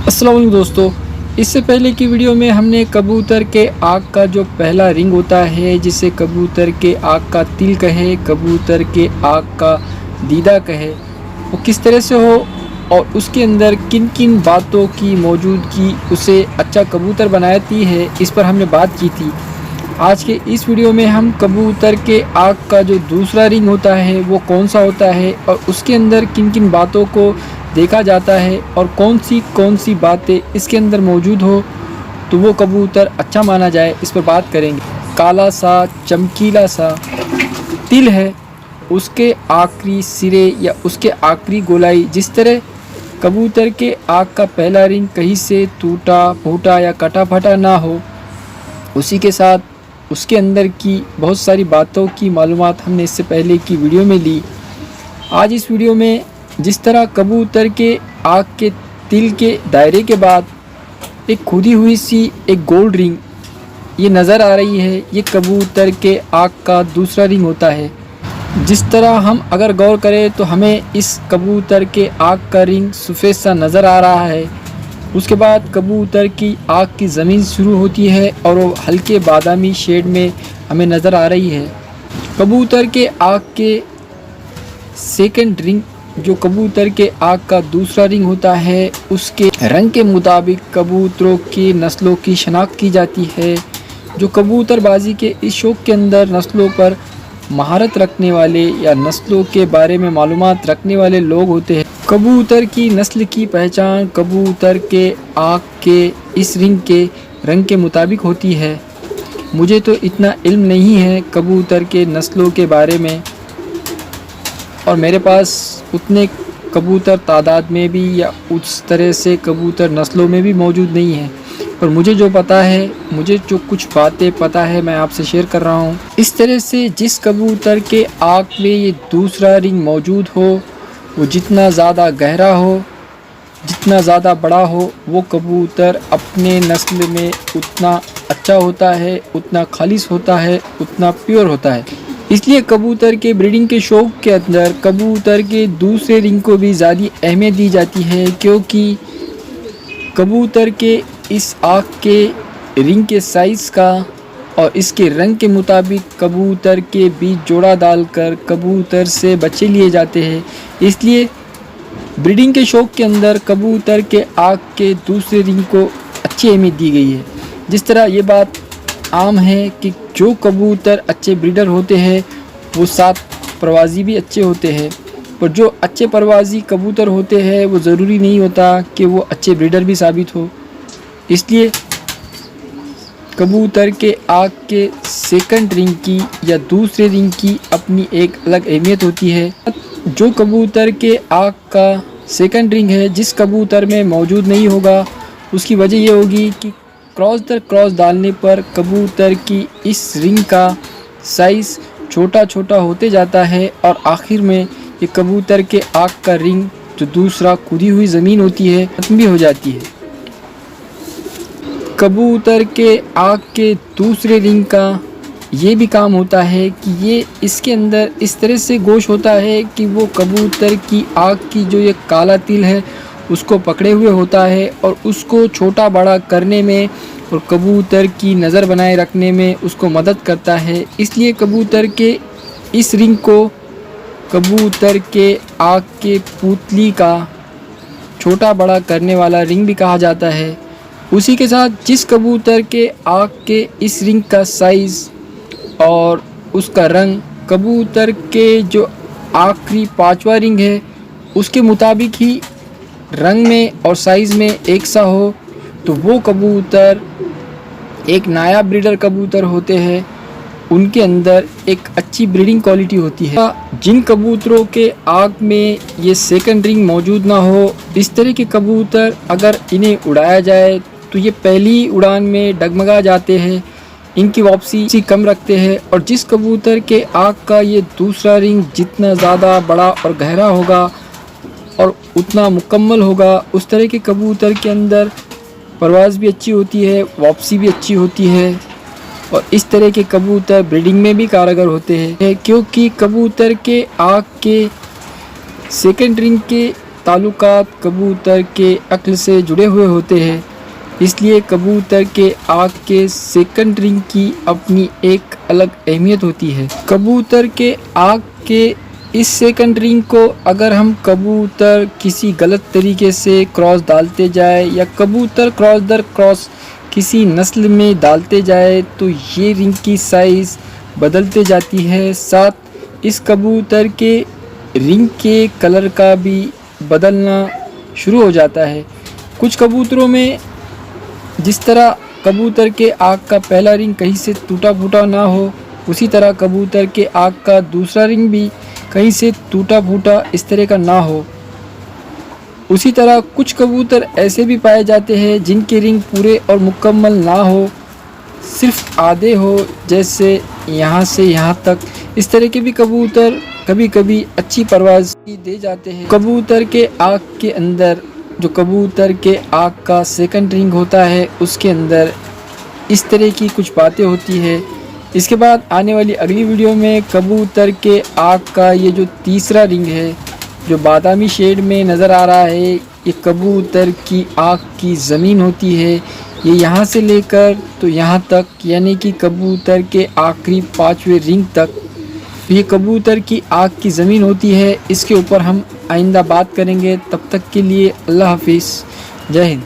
अस्सलाम वालेकुम दोस्तों। इससे पहले की वीडियो में हमने कबूतर के आँख का जो पहला रिंग होता है, जिसे कबूतर के आँख का तिल कहे, कबूतर के आँख का दीदा कहे, वो किस तरह से हो और उसके अंदर किन किन बातों की मौजूदगी उसे अच्छा कबूतर बनाती है, इस पर हमने बात की थी। आज के इस वीडियो में हम कबूतर के आँख का जो दूसरा रिंग होता है वो कौन सा होता है और उसके अंदर किन किन बातों को देखा जाता है और कौन सी बातें इसके अंदर मौजूद हो तो वो कबूतर अच्छा माना जाए, इस पर बात करेंगे। काला सा चमकीला सा तिल है, उसके आखिरी सिरे या उसके आखिरी गोलाई, जिस तरह कबूतर के आँख का पहला रिंग कहीं से टूटा फूटा या कटा फटा ना हो, उसी के साथ उसके अंदर की बहुत सारी बातों की मालूमात हमने इससे पहले की वीडियो में ली। आज इस वीडियो में जिस तरह कबूतर के आँख के तिल के दायरे के बाद एक खुदी हुई सी एक गोल्ड रिंग ये नज़र आ रही है, ये कबूतर के आँख का दूसरा रिंग होता है। जिस तरह हम अगर गौर करें तो हमें इस कबूतर के आँख का रिंग सफ़ेद सा नज़र आ रहा है। उसके बाद कबूतर की आँख की ज़मीन शुरू होती है और वो हल्के बादामी शेड में हमें नज़र आ रही है। कबूतर के आँख के सेकंड रिंग, जो कबूतर के आँख का दूसरा रिंग होता है, उसके रंग के मुताबिक कबूतरों की नस्लों की शनाख्त की जाती है। जो कबूतरबाजी के इस शौक़ के अंदर नस्लों पर महारत रखने वाले या नस्लों के बारे में मालूमात रखने वाले लोग होते हैं। कबूतर की नस्ल की पहचान कबूतर के आँख के इस रिंग के रंग के मुताबिक होती है। मुझे तो इतना इल्म नहीं है कबूतर के नस्लों के बारे में और मेरे पास उतने कबूतर तादाद में भी या उस तरह से कबूतर नस्लों में भी मौजूद नहीं है, पर मुझे जो पता है, मुझे जो कुछ बातें पता है, मैं आपसे शेयर कर रहा हूँ। इस तरह से जिस कबूतर के आँख में ये दूसरा रिंग मौजूद हो, वो जितना ज़्यादा गहरा हो, जितना ज़्यादा बड़ा हो, वो कबूतर अपने नस्ल में उतना अच्छा होता है, उतना खालिस होता है, उतना प्योर होता है। इसलिए कबूतर के ब्रीडिंग के शौक़ के अंदर कबूतर के दूसरे रिंग को भी ज़्यादा अहमियत दी जाती है, क्योंकि कबूतर के इस आँख के रिंग के साइज़ का और इसके रंग के मुताबिक कबूतर के बीच जोड़ा डालकर कबूतर से बच्चे लिए जाते हैं। इसलिए ब्रीडिंग के शौक़ के अंदर कबूतर के आँख के दूसरे रिंग को अच्छी अहमियत दी गई है। जिस तरह ये बात आम है कि जो कबूतर अच्छे ब्रीडर होते हैं वो साथ परवाज़ी भी अच्छे होते हैं, पर जो अच्छे परवाज़ी कबूतर होते हैं वो ज़रूरी नहीं होता कि वो अच्छे ब्रीडर भी साबित हो। इसलिए कबूतर के आँख के सेकंड रिंग की या दूसरे रिंग की अपनी एक अलग अहमियत होती है। जो कबूतर के आँख का सेकंड रिंग है जिस कबूतर में मौजूद नहीं होगा, उसकी वजह ये होगी कि क्रॉस दर क्रॉस डालने पर कबूतर की इस रिंग का साइज़ छोटा छोटा होते जाता है और आखिर में ये कबूतर के आँख का रिंग जो दूसरा खुदी हुई ज़मीन होती है खत्म भी हो जाती है। कबूतर के आँख के दूसरे रिंग का ये भी काम होता है कि ये इसके अंदर इस तरह से गोश होता है कि वो कबूतर की आँख की जो ये काला तिल है उसको पकड़े हुए होता है और उसको छोटा बड़ा करने में और कबूतर की नज़र बनाए रखने में उसको मदद करता है। इसलिए कबूतर के इस रिंग को कबूतर के आँख के पुतली का छोटा बड़ा करने वाला रिंग भी कहा जाता है। उसी के साथ जिस कबूतर के आँख के इस रिंग का साइज़ और उसका रंग कबूतर के जो आखिरी पांचवा रिंग है उसके मुताबिक ही रंग में और साइज़ में एक सा हो, तो वो कबूतर एक नायाब ब्रीडर कबूतर होते हैं। उनके अंदर एक अच्छी ब्रीडिंग क्वालिटी होती है। जिन कबूतरों के आँख में ये सेकंड रिंग मौजूद ना हो, इस तरह के कबूतर अगर इन्हें उड़ाया जाए तो ये पहली उड़ान में डगमगा जाते हैं, इनकी वापसी कम रखते हैं। और जिस कबूतर के आँख का ये दूसरा रिंग जितना ज़्यादा बड़ा और गहरा होगा और उतना मुकम्मल होगा, उस तरह के कबूतर के अंदर परवाज़ भी अच्छी होती है, वापसी भी अच्छी होती है और इस तरह के कबूतर ब्रीडिंग में भी कारगर होते हैं, क्योंकि कबूतर के आँख के सेकंड रिंग के ताल्लुकात कबूतर के अक्ल से जुड़े हुए होते हैं, इसलिए कबूतर के आँख के सेकंड रिंग की अपनी एक अलग अहमियत होती है। कबूतर के आँख के इस सेकंड रिंग को अगर हम कबूतर किसी गलत तरीके से क्रॉस डालते जाए या कबूतर क्रॉस दर क्रॉस किसी नस्ल में डालते जाए तो ये रिंग की साइज़ बदलते जाती है। साथ इस कबूतर के रिंग के कलर का भी बदलना शुरू हो जाता है। कुछ कबूतरों में जिस तरह कबूतर के आँख का पहला रिंग कहीं से टूटा फूटा ना हो, उसी तरह कबूतर के आँख का दूसरा रिंग भी कहीं से टूटा फूटा इस तरह का ना हो। उसी तरह कुछ कबूतर ऐसे भी पाए जाते हैं जिनके रिंग पूरे और मुकम्मल ना हो, सिर्फ आधे हो, जैसे यहाँ से यहाँ तक। इस तरह के भी कबूतर कभी कभी अच्छी परवाज़ दे जाते हैं। कबूतर के आँख के अंदर जो कबूतर के आँख का सेकंड रिंग होता है उसके अंदर इस तरह की कुछ बातें होती है। इसके बाद आने वाली अगली वीडियो में कबूतर के आँख का ये जो तीसरा रिंग है जो बादामी शेड में नज़र आ रहा है, ये कबूतर की आँख की ज़मीन होती है। ये यहाँ से लेकर तो यहाँ तक, यानी कि कबूतर के आखिरी 5वें रिंग तक ये कबूतर की आँख की ज़मीन होती है। इसके ऊपर हम आइंदा बात करेंगे। तब तक के लिए अल्लाह हाफिज़, जय हिंद।